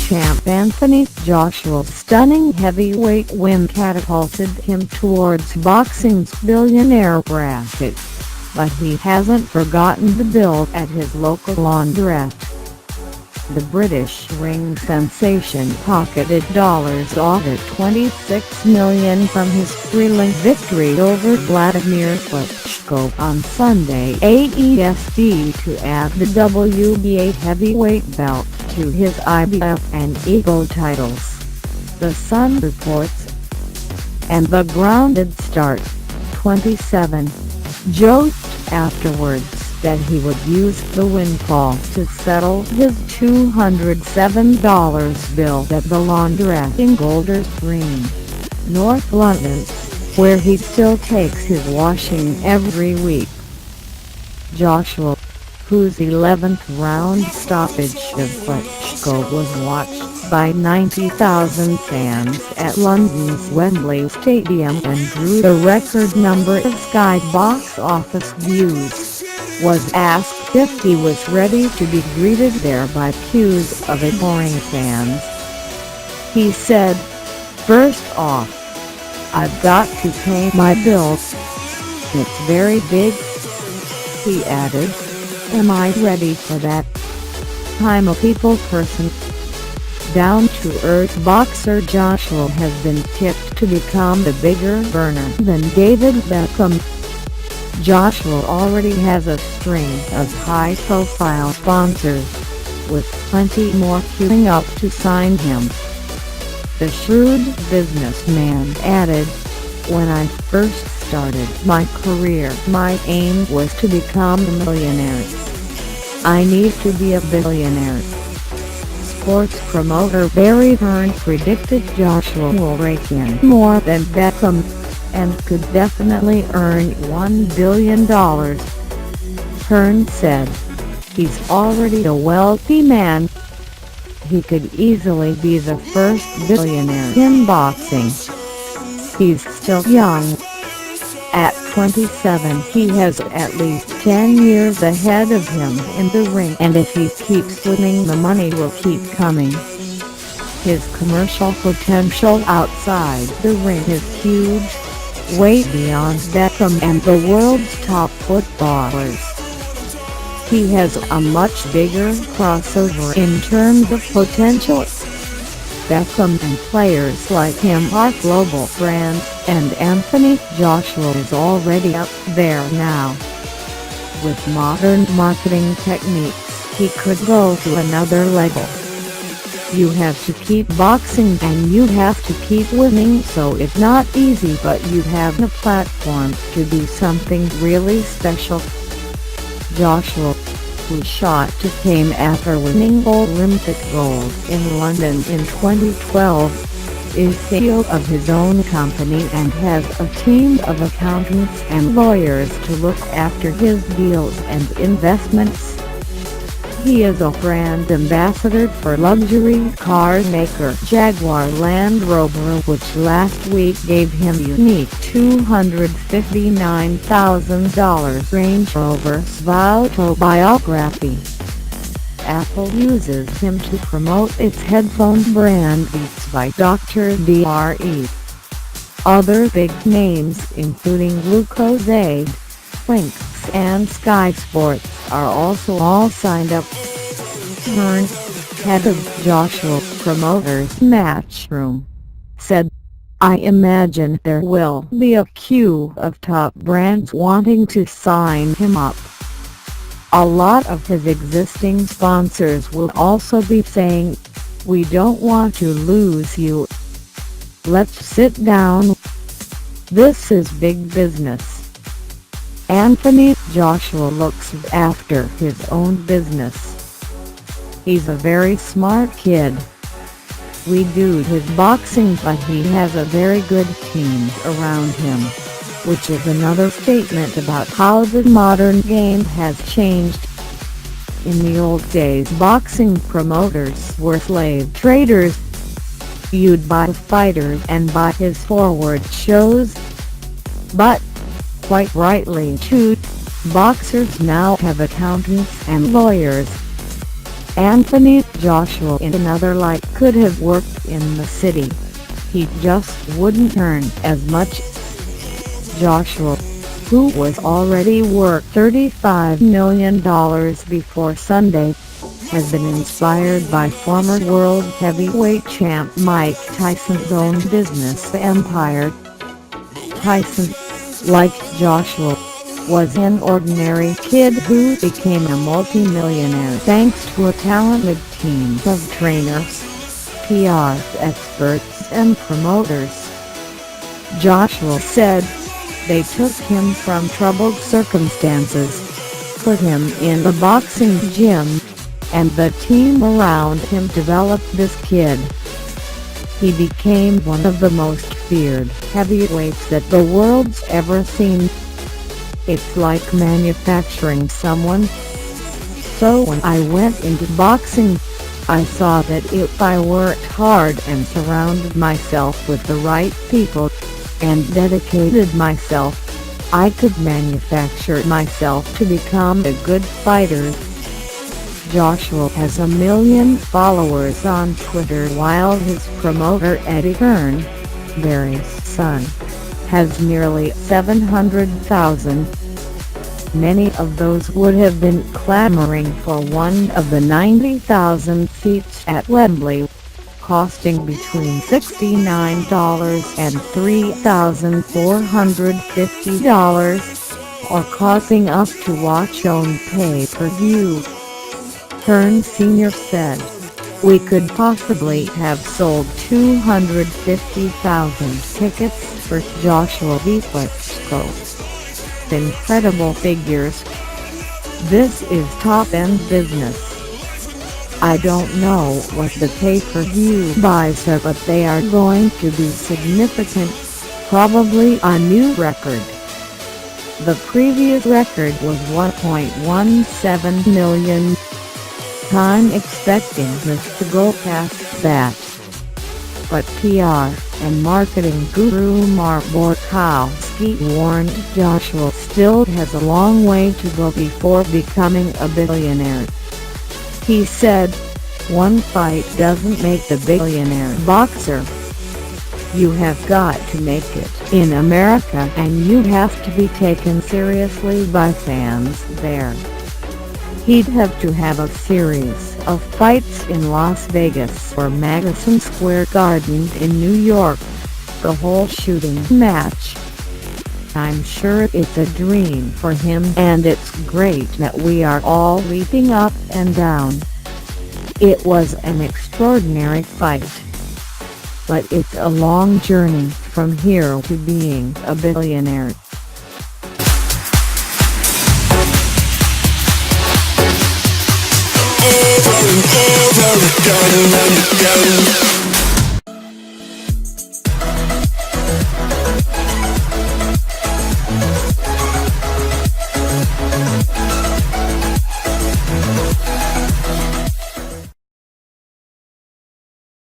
Champ.Anthony's stunning heavyweight win catapulted him towards boxing's billionaire bracket, but he hasn't forgotten the bill at his local laundrette. The British ring sensation pocketed off at $26 million from his thrilling victory over Vladimir Klitschko on Sunday 8 EST to add the WBA heavyweight belt to his IBF and EGO titles, The Sun reports. And the grounded start, 27, joked afterwards that he would use the windfall to settle his $207 bill at the laundrette in Golders Green, North London, where he still takes his washing every week. Joshua, whose 11th round stoppage of Klitschko was watched by 90,000 fans at London's Wembley Stadium and drew a record number of Sky box office views, was asked if he was ready to be greeted there by queues of adoring fans. He said, "First off, I've got to pay my bills. It's very big." He added, "Am I ready for that? I'm a people person." Down-to-earth boxer Joshua has been tipped to become the bigger earner than David Beckham. Joshua already has a string of high-profile sponsors, with plenty more queuing up to sign him. The shrewd businessman added, "When I first started my career, my aim was to become a millionaire. I need to be a billionaire." Sports promoter Barry Hearn predicted Joshua will rake in more than Beckham, and could definitely earn $1 billion. Hearn said, "He's already a wealthy man. He could easily be the first billionaire in boxing. He's still young. At 27 he has at least 10 years ahead of him in the ring, and if he keeps winning, the money will keep coming." His commercial potential outside the ring is huge, way beyond Beckham and the world's top footballers. He has a much bigger crossover in terms of potential. Beckham and players like him are global brands, and Anthony Joshua is already up there now. With modern marketing techniques, he could go to another level. You have to keep boxing and you have to keep winning, so it's not easy, but you have a platform to do something really special. Joshua, who shot to fame after winning Olympic gold in London in 2012, is CEO of his own company and has a team of accountants and lawyers to look after his deals and investments. He is a brand ambassador for luxury car maker Jaguar Land Rover, which last week gave him unique $259,000 Range Rover's autobiography. Apple uses him to promote its headphone brand Beats by Dr. Dre. Other big names including Lucozade, Lynx and Sky Sports are also all signed up. Hearn, head of Joshua Promoters Matchroom, said, "I imagine there will be a queue of top brands wanting to sign him up. A lot of his existing sponsors will also be saying, 'We don't want to lose you. Let's sit down. This is big business.'" Anthony Joshua looks after his own business. He's a very smart kid. We do his boxing, but he has a very good team around him, which is another statement about how the modern game has changed. In the old days, boxing promoters were slave traders. You'd buy a fighter and buy his forward shows. But, quite rightly too, boxers now have accountants and lawyers. Anthony Joshua in another life could have worked in the city. He just wouldn't earn as much. Joshua, who was already worth $35 million before Sunday, has been inspired by former world heavyweight champ Mike Tyson's own business empire. Tyson, like Joshua, was an ordinary kid who became a multi-millionaire thanks to a talented team of trainers, PR experts and promoters. Joshua said, "They took him from troubled circumstances, put him in a boxing gym, and the team around him developed this kid. He became one of the most feared heavyweights that the world's ever seen. It's like manufacturing someone. So when I went into boxing, I saw that if I worked hard and surrounded myself with the right people, and dedicated myself, I could manufacture myself to become a good fighter." Joshua has 1 million followers on Twitter, while his promoter Eddie Hearn, Barry's son, has nearly 700,000. Many of those would have been clamoring for one of the 90,000 seats at Wembley, costing between $69 and $3,450, or causing us to watch on pay-per-view. Hearn Sr. said, "We could possibly have sold 250,000 tickets for Joshua Vizquel. Incredible figures. This is top-end business. I don't know what the pay-per-view buys are, but they are going to be significant, probably a new record. The previous record was 1.17 million. I'm expecting this to go past that." But PR and marketing guru Mark Borkowski warned Joshua still has a long way to go before becoming a billionaire. He said, "One fight doesn't make the billionaire boxer. You have got to make it in America, and you have to be taken seriously by fans there. He'd have to have a series of fights in Las Vegas or Madison Square Garden in New York, the whole shooting match. I'm sure it's a dream for him, and it's great that we are all leaping up and down. It was an extraordinary fight. But it's a long journey from here to being a billionaire." Over and over again and again.